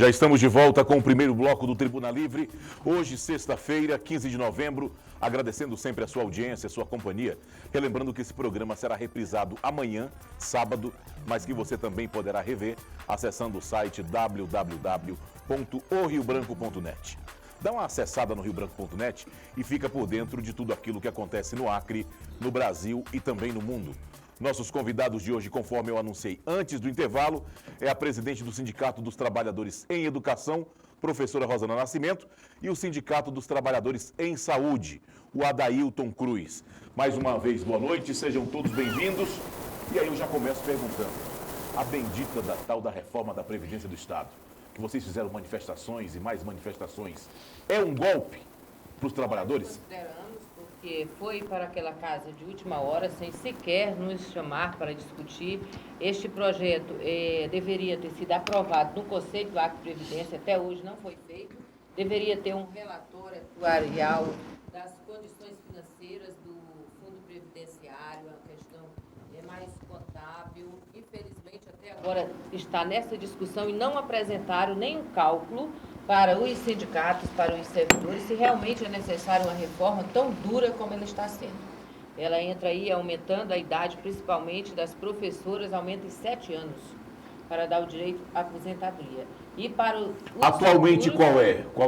Já estamos de volta com o primeiro bloco do Tribuna Livre. Hoje, sexta-feira, 15 de novembro, agradecendo sempre a sua audiência, a sua companhia. Relembrando que esse programa será reprisado amanhã, sábado, mas que você também poderá rever acessando o site www.oriobranco.net. Dá uma acessada no riobranco.net e fica por dentro de tudo aquilo que acontece no Acre, no Brasil e também no mundo. Nossos convidados de hoje, conforme eu anunciei antes do intervalo, é a presidente do Sindicato dos Trabalhadores em Educação, professora Rosana Nascimento, e o Sindicato dos Trabalhadores em Saúde, o Adailton Cruz. Mais uma vez, boa noite, sejam todos bem-vindos. E aí eu já começo perguntando, a bendita da tal da reforma da Previdência do Estado, que vocês fizeram manifestações e mais manifestações, é um golpe para os trabalhadores? Porque foi para aquela casa de última hora, sem sequer nos chamar para discutir. Este projeto deveria ter sido aprovado no Conselho do Acre Previdência, até hoje não foi feito. Deveria ter um relatório atuarial das condições financeiras do Fundo Previdenciário, a questão mais contábil. Infelizmente, até agora está nessa discussão e não apresentaram nenhum cálculo para os sindicatos, para os servidores, se realmente é necessária uma reforma tão dura como ela está sendo. Ela entra aí aumentando a idade, principalmente das professoras, aumenta em 7 anos, para dar o direito à aposentadoria. E para o atualmente, qual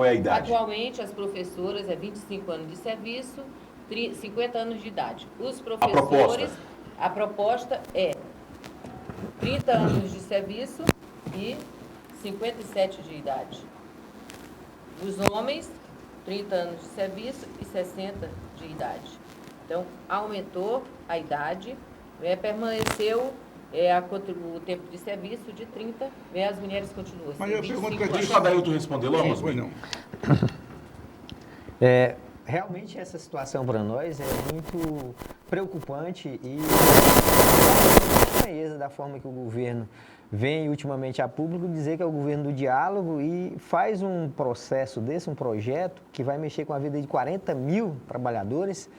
é a idade? Atualmente, as professoras é 25 anos de serviço, 50 anos de idade. Os professores, a proposta é 30 anos de serviço e 57 de idade. Os homens, 30 anos de serviço e 60 de idade. Então, aumentou a idade, permaneceu o tempo de serviço de 30, as mulheres continuam. Mas eu pergunto que deixa o Adailton responder logo, mas não. Realmente essa situação para nós é muito preocupante e estranheza da forma que o governo vem ultimamente a público dizer que é o governo do diálogo e faz um processo desse, um projeto que vai mexer com a vida de 40 mil trabalhadores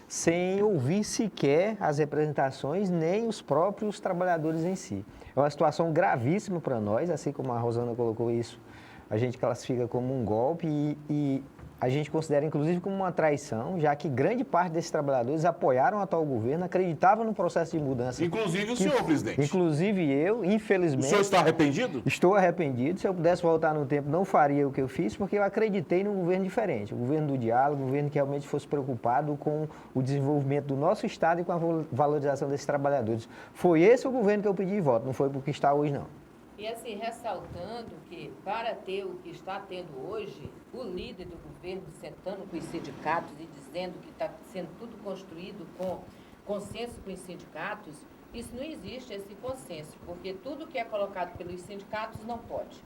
sem ouvir sequer as representações nem os próprios trabalhadores em si. É uma situação gravíssima para nós, assim como a Rosana colocou isso, a gente classifica como um golpe e a gente considera, inclusive, como uma traição, já que grande parte desses trabalhadores apoiaram o atual governo, acreditavam no processo de mudança. Inclusive o senhor, presidente. Inclusive eu, infelizmente... O senhor está arrependido? Estou arrependido. Se eu pudesse voltar no tempo, não faria o que eu fiz, porque eu acreditei num governo diferente. O governo do diálogo, um governo que realmente fosse preocupado com o desenvolvimento do nosso Estado e com a valorização desses trabalhadores. Foi esse o governo que eu pedi voto, não foi porque está hoje, não. E assim, ressaltando que para ter o que está tendo hoje, o líder do governo sentando com os sindicatos e dizendo que está sendo tudo construído com consenso com os sindicatos, isso não existe, esse consenso, porque tudo que é colocado pelos sindicatos não pode.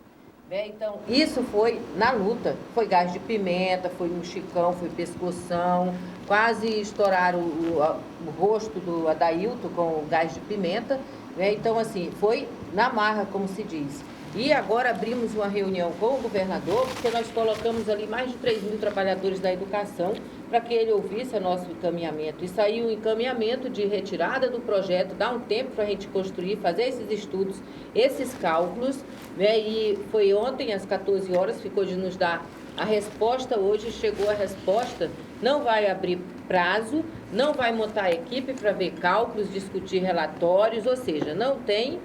Então, isso foi na luta, foi gás de pimenta, foi um chicão, foi pescoção, quase estouraram o rosto do Adailton com o gás de pimenta. Então, assim, foi na marra, como se diz. E agora abrimos uma reunião com o governador, porque nós colocamos ali mais de 3 mil trabalhadores da educação para que ele ouvisse o nosso encaminhamento. E saiu um encaminhamento de retirada do projeto, dá um tempo para a gente construir, fazer esses estudos, esses cálculos. E foi ontem, às 14 horas, ficou de nos dar a resposta. Hoje chegou a resposta, não vai abrir prazo, não vai montar a equipe para ver cálculos, discutir relatórios, ou seja, não tem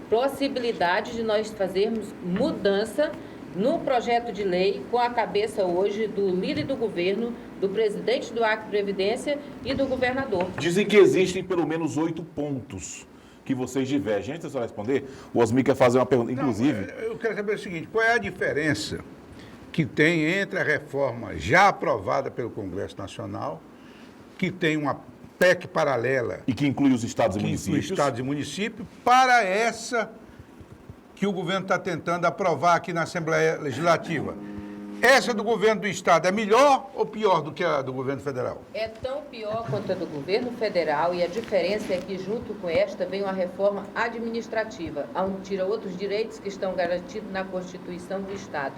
possibilidade de nós fazermos mudança no projeto de lei com a cabeça hoje do líder do governo, do presidente do Acre Previdência e do governador. Dizem que existem pelo menos 8 pontos que vocês divergem. Antes de eu responder, o Osmir quer fazer uma pergunta, inclusive... Eu quero saber o seguinte, qual é a diferença que tem entre a reforma já aprovada pelo Congresso Nacional, que tem uma PEC paralela... E que inclui os estados e municípios. Estados e municípios, para essa que o governo está tentando aprovar aqui na Assembleia Legislativa. Essa do governo do Estado é melhor ou pior do que a do governo federal? É tão pior quanto a do governo federal, e a diferença é que junto com esta vem uma reforma administrativa, onde tira outros direitos que estão garantidos na Constituição do Estado,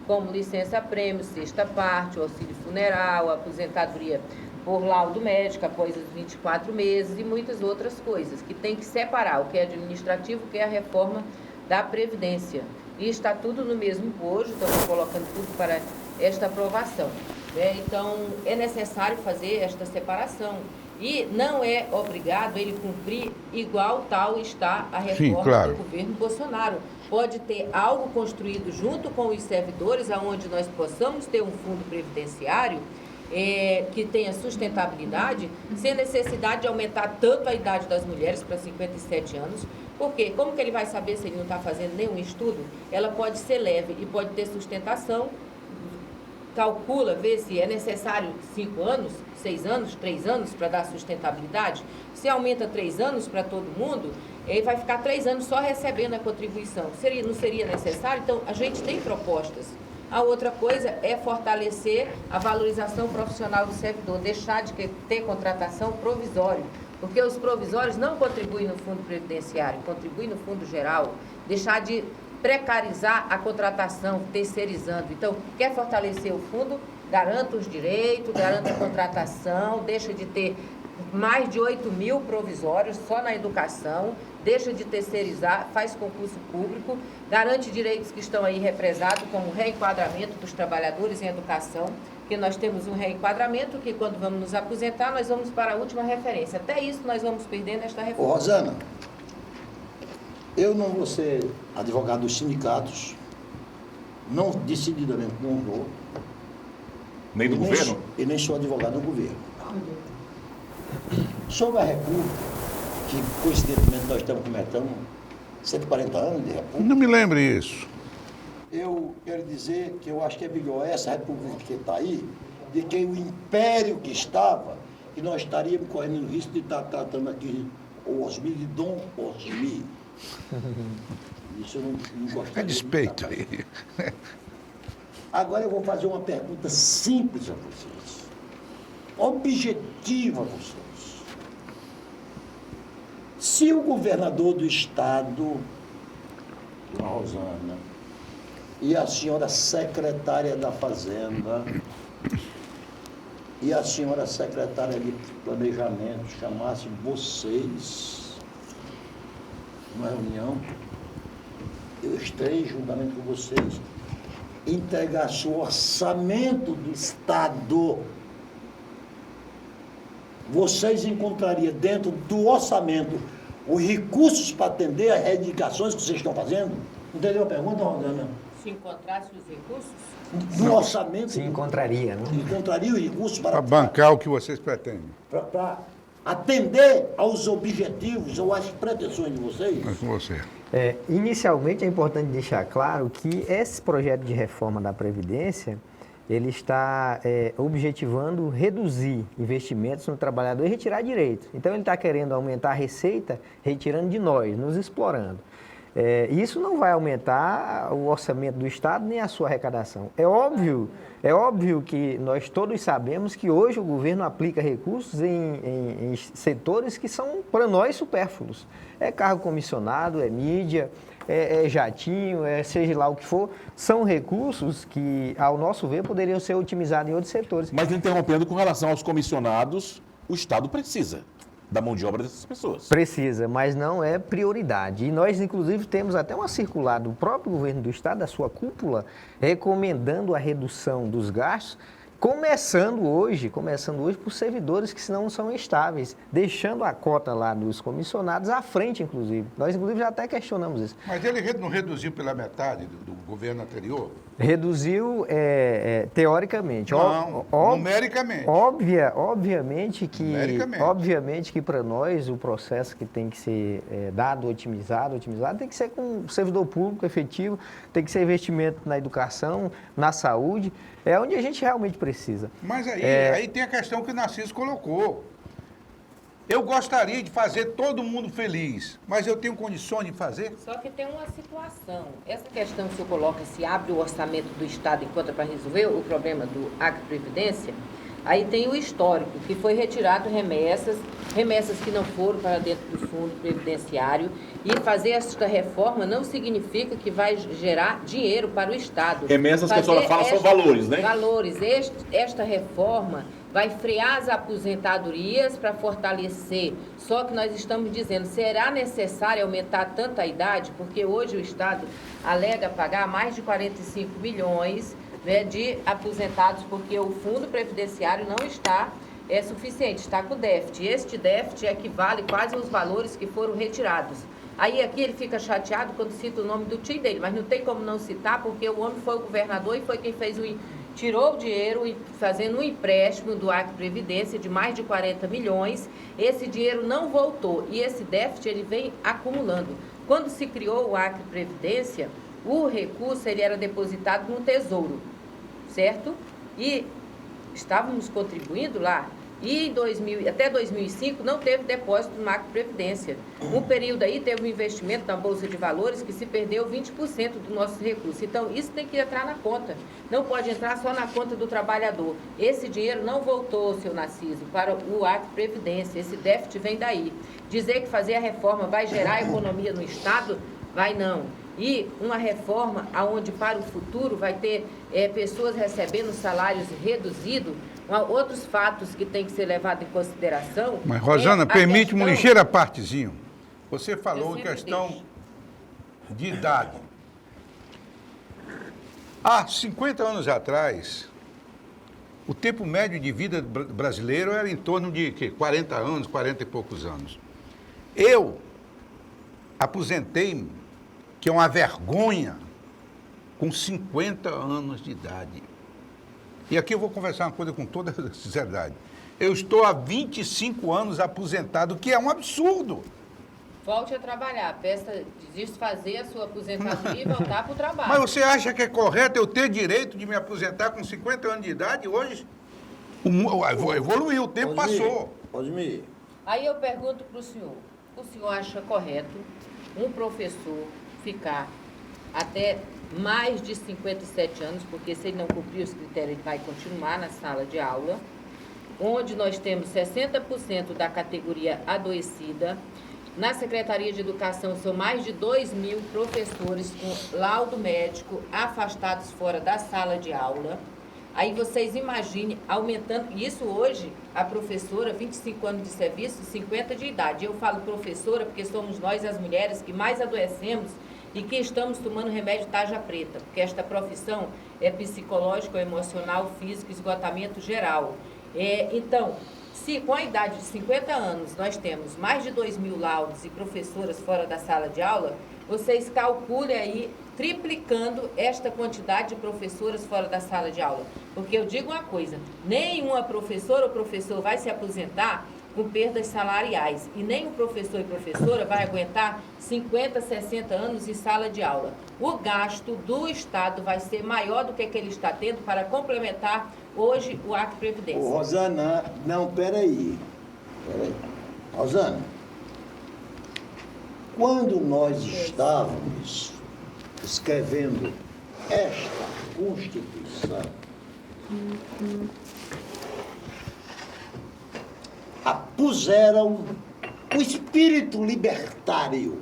como licença-prêmio, sexta parte, o auxílio funeral, a aposentadoria por laudo médico após os 24 meses e muitas outras coisas, que tem que separar o que é administrativo, o que é a reforma da Previdência. e está tudo no mesmo bojo, estamos colocando tudo para esta aprovação. Né? Então, é necessário fazer esta separação. E não é obrigado ele cumprir igual tal está a reforma do governo Bolsonaro. Pode ter algo construído junto com os servidores, aonde nós possamos ter um fundo previdenciário que tenha sustentabilidade, sem necessidade de aumentar tanto a idade das mulheres para 57 anos, porque como que ele vai saber se ele não está fazendo nenhum estudo? Ela pode ser leve e pode ter sustentação, calcula, vê se é necessário 5 anos, 6 anos, 3 anos para dar sustentabilidade. Se aumenta 3 anos para todo mundo, ele vai ficar 3 anos só recebendo a contribuição. Não seria necessário? Então, a gente tem propostas. A outra coisa é fortalecer a valorização profissional do servidor, deixar de ter contratação provisória, porque os provisórios não contribuem no fundo previdenciário, contribuem no fundo geral, deixar de precarizar a contratação, terceirizando. Então, quer fortalecer o fundo, garanta os direitos, garanta a contratação, deixa de ter mais de 8 mil provisórios só na educação, deixa de terceirizar, faz concurso público, garante direitos que estão aí represados, como o reenquadramento dos trabalhadores em educação, que nós temos um reenquadramento que quando vamos nos aposentar, nós vamos para a última referência. Até isso nós vamos perdendo esta reforma. Ô, Rosana, eu não vou ser advogado dos sindicatos, não decididamente não vou. Nem do governo? E nem sou advogado do governo. Sobre a República, que coincidentemente nós estamos cometendo 140 anos de República. Não me lembre isso. Eu quero dizer que eu acho que é melhor essa República que está aí, de que o império que estava, que nós estaríamos correndo o risco de estar tratando aqui o Osmi de Dom Osmi. Isso eu não gostaria. É despeito aí. Agora eu vou fazer uma pergunta simples a vocês, objetiva a vocês. Se o governador do estado, Dona Rosana, e a senhora secretária da Fazenda e a senhora secretária de Planejamento chamassem vocês numa reunião, eu estarei juntamente com vocês, entregasse o orçamento do estado, vocês encontrariam dentro do orçamento os recursos para atender as reivindicações que vocês estão fazendo? Entendeu a pergunta, Rosana? Se encontrasse os recursos? No orçamento. Se encontraria, né? Encontraria os recursos Para bancar o que vocês pretendem. para atender aos objetivos ou às pretensões de vocês. Mas com você. Inicialmente é importante deixar claro que esse projeto de reforma da Previdência, ele está objetivando reduzir investimentos no trabalhador e retirar direitos. Então ele está querendo aumentar a receita, retirando de nós, nos explorando. Isso não vai aumentar o orçamento do Estado nem a sua arrecadação. É óbvio que nós todos sabemos que hoje o governo aplica recursos em setores que são, para nós, supérfluos. É cargo comissionado, é mídia, é jatinho, seja lá o que for. São recursos que, ao nosso ver, poderiam ser otimizados em outros setores. Mas interrompendo, com relação aos comissionados, o Estado precisa da mão de obra dessas pessoas. Precisa, mas não é prioridade. E nós, inclusive, temos até uma circular do próprio governo do Estado, da sua cúpula, recomendando a redução dos gastos, começando hoje por servidores que não são estáveis, deixando a cota lá dos comissionados à frente, inclusive. Nós, inclusive, já até questionamos isso. Mas ele não reduziu pela metade do governo anterior? Reduziu teoricamente. Não, numericamente. Obviamente que para nós o processo que tem que ser dado, otimizado, tem que ser com servidor público efetivo, tem que ser investimento na educação, na saúde, é onde a gente realmente precisa. Mas aí tem a questão que o Narciso colocou. Eu gostaria de fazer todo mundo feliz, mas eu tenho condições de fazer? Só que tem uma situação. Essa questão que o senhor coloca, se abre o orçamento do Estado enquanto para resolver o problema do Agriprevidência, aí tem o histórico, que foi retirado remessas que não foram para dentro do fundo previdenciário, e fazer esta reforma não significa que vai gerar dinheiro para o Estado. Remessas que a senhora fala são valores, né? Valores. Esta reforma vai frear as aposentadorias para fortalecer. Só que nós estamos dizendo, será necessário aumentar tanto a idade? Porque hoje o Estado alega pagar mais de 45 milhões, né, de aposentados, porque o Fundo Previdenciário não está suficiente, está com déficit. Este déficit equivale quase aos valores que foram retirados. Aí aqui ele fica chateado quando cita o nome do tio dele, mas não tem como não citar, porque o homem foi o governador e foi quem fez tirou o dinheiro e fazendo um empréstimo do Acre Previdência de mais de 40 milhões. Esse dinheiro não voltou e esse déficit ele vem acumulando. Quando se criou o Acre Previdência, o recurso ele era depositado no Tesouro, certo? E estávamos contribuindo lá. E até 2005 não teve depósito no Acre Previdência. Um período aí teve um investimento na Bolsa de Valores que se perdeu 20% do nosso recurso. Então, isso tem que entrar na conta. Não pode entrar só na conta do trabalhador. Esse dinheiro não voltou, seu Narciso, para o Acre Previdência. Esse déficit vem daí. Dizer que fazer a reforma vai gerar economia no Estado, vai não. E uma reforma onde para o futuro vai ter pessoas recebendo salários reduzidos. Outros fatos que tem que ser levados em consideração... Mas, Rosana, permite uma ligeira partezinho. Você falou em questão de idade. Há 50 anos atrás, o tempo médio de vida brasileiro era em torno de 40 anos, 40 e poucos anos. Eu aposentei-me, que é uma vergonha, com 50 anos de idade. E aqui eu vou conversar uma coisa com toda sinceridade. Eu estou há 25 anos aposentado, o que é um absurdo. Volte a trabalhar, peça desfazer a sua aposentadoria e voltar para o trabalho. Mas você acha que é correto eu ter direito de me aposentar com 50 anos de idade? Hoje evoluiu, o tempo passou. Pode me ir. Aí eu pergunto para o senhor acha correto um professor ficar até mais de 57 anos, porque se ele não cumprir os critérios, ele vai continuar na sala de aula, onde nós temos 60% da categoria adoecida. Na Secretaria de Educação são mais de 2.000 professores com laudo médico afastados fora da sala de aula. Aí vocês imaginem, aumentando, isso hoje, a professora, 25 anos de serviço, 50 de idade. Eu falo professora porque somos nós, as mulheres, que mais adoecemos e que estamos tomando remédio tarja preta, porque esta profissão é psicológico, emocional, físico, esgotamento geral. Então, se com a idade de 50 anos nós temos mais de 2.000 laudos e professoras fora da sala de aula, vocês calculem aí, triplicando esta quantidade de professoras fora da sala de aula. Porque eu digo uma coisa, nenhuma professora ou professor vai se aposentar com perdas salariais. E nem o professor e professora vai aguentar 50, 60 anos em sala de aula. O gasto do Estado vai ser maior do que ele está tendo para complementar hoje o Acre Previdência. Ô, Rosana, não, peraí. Rosana, quando nós estávamos escrevendo esta Constituição, puseram o espírito libertário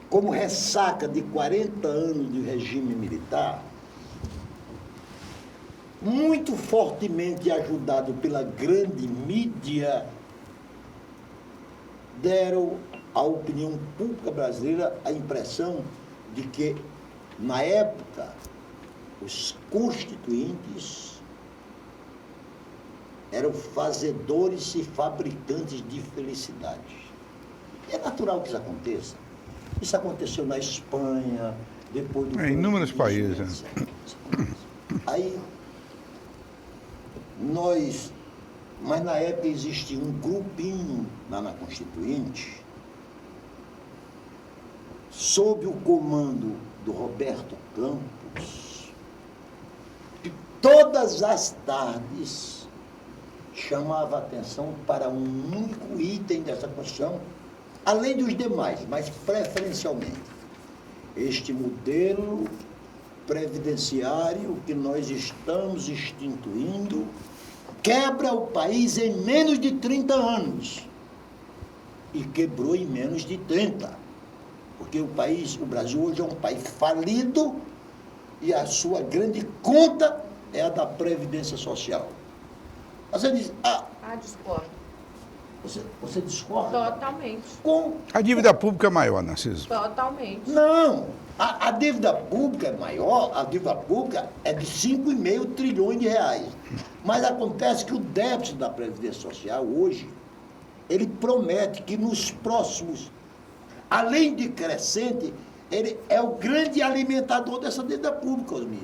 como ressaca de 40 anos de regime militar, muito fortemente ajudado pela grande mídia, deram à opinião pública brasileira a impressão de que, na época, os constituintes eram fazedores e fabricantes de felicidade. É natural que isso aconteça. Isso aconteceu na Espanha, depois do... Em inúmeros países. Aí, mas na época existia um grupinho lá na Constituinte, sob o comando do Roberto Campos, que todas as tardes chamava a atenção para um único item dessa Constituição, além dos demais, mas preferencialmente. Este modelo previdenciário que nós estamos instituindo quebra o país em menos de 30 anos. E quebrou em menos de 30. Porque o Brasil hoje é um país falido e a sua grande conta é a da Previdência Social. Você diz, Discordo. você discorda? Totalmente. Com A dívida pública é maior, Narciso. Totalmente. Não, a dívida pública é maior, a dívida pública é de 5,5 trilhões de reais. Mas acontece que o déficit da Previdência Social hoje, ele promete que nos próximos, além de crescente, ele é o grande alimentador dessa dívida pública, Osmir.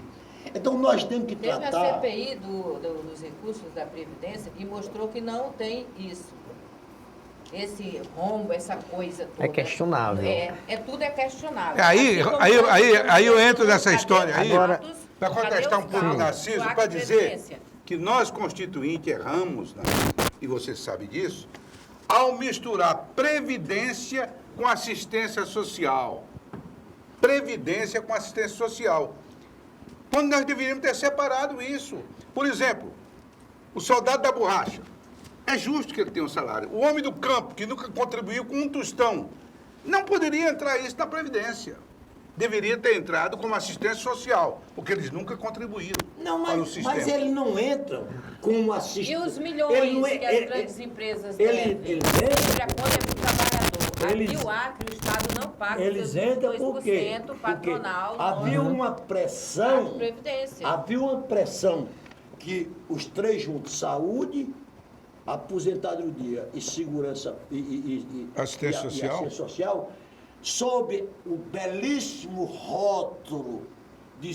Então nós temos que Teve tratar... a CPI dos recursos da Previdência que mostrou que não tem isso. Esse rombo, essa coisa toda. É questionável. Tudo é questionável. Aí eu entro nessa história aí, Agora- para contestar um pouco o Narciso, para dizer que nós, constituintes, erramos, né? E você sabe disso, ao misturar previdência com assistência social. Previdência com assistência social. Quando nós deveríamos ter separado isso. Por exemplo, o soldado da borracha. É justo que ele tenha um salário. O homem do campo, que nunca contribuiu com um tostão, não poderia entrar isso na Previdência. Deveria ter entrado como assistência social, porque eles nunca contribuíram Não, para o sistema. mas ele não entra com assistência. E os milhões que as grandes empresas devem? eles Sempre a conta é para o trabalhador. Eles- Aqui o Acre, o Estado não paga Eles os entram por quê? 2% patronal. Havia no- uma pressão, de previdência. havia uma pressão que os três juntos, saúde, aposentadoria e segurança Assistência social. assistência social, sob o belíssimo rótulo de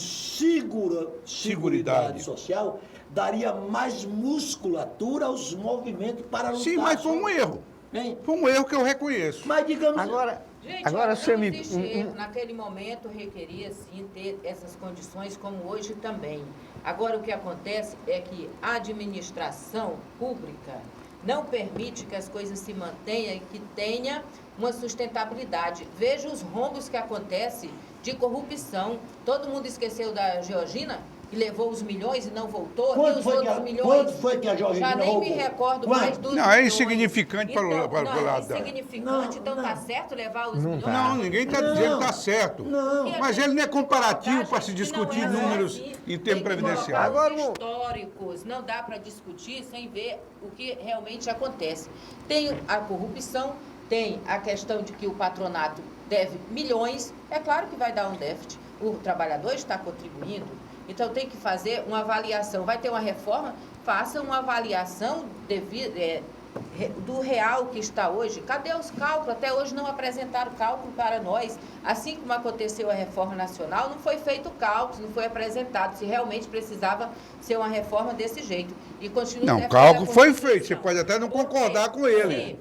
seguridade social, daria mais musculatura aos movimentos para lutar. Sim, mas foi um erro. Hein? Foi um erro que eu reconheço. Mas digamos... Agora, Gente, agora olha, você não me... existe erro. Naquele momento requeria sim ter essas condições como hoje também. Agora o que acontece é que a administração pública não permite que as coisas se mantenham e que tenha uma sustentabilidade. Veja os rombos que acontecem de corrupção. Todo mundo esqueceu da Georgina, que levou os milhões e não voltou. Quanto e os foi outros que a- milhões. quanto foi que a Georgina Já nem me roubou? recordo Quanto? mais dos Não, é milhões. insignificante para o Então, lado não, da- é insignificante, Não, então não. tá certo levar os Não milhões? tá. Não, ninguém está Não. dizendo que está certo. Não. Mas ele não é comparativo para se Que discutir não é números assim. em Tem termos que previdenciais. colocar Agora, os históricos, não dá para discutir sem ver o que realmente acontece. Tem a corrupção, tem a questão de que o patronato deve milhões, é claro que vai dar um déficit. O trabalhador está contribuindo, então tem que fazer uma avaliação. Vai ter uma reforma? Faça uma avaliação do real que está hoje. Cadê os cálculos? Até hoje não apresentaram cálculo para nós. Assim como aconteceu a reforma nacional, não foi feito cálculo, não foi apresentado se realmente precisava ser uma reforma desse jeito. E continua Não, defendendo cálculo a foi Constituição. feito. Você pode até não Por quê? concordar com ele. Sim.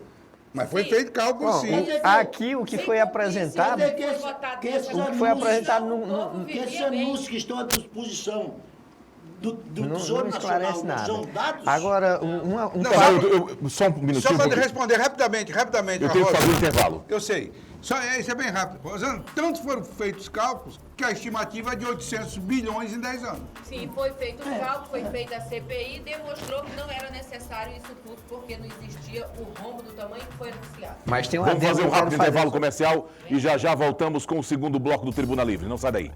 Mas foi Sim. feito cálculo Bom, sim. aqui o que foi apresentado... Quer dizer Foi votado que nessa esses O que anúncios- foi apresentado O povo no... que esses vivia bem. anúncios que estão à disposição do Não, Tesouro não Nacional esclarece não nada. são dados? Agora, um Não, fato... Só um minutinho. Só para porque responder rapidamente, eu tenho que Rosa. fazer um intervalo. Eu sei. Isso é bem rápido. Rosana, tanto foram feitos cálculos que a estimativa é de 800 bilhões em 10 anos. Sim, foi feito o cálculo, foi feita a CPI e demonstrou que não era necessário isso tudo, porque não existia o rombo do tamanho que foi anunciado. Mas tem um Vamos adendo fazer um que eu quero rápido fazer. intervalo comercial e já já voltamos com o segundo bloco do Tribuna Livre. Não sai daí.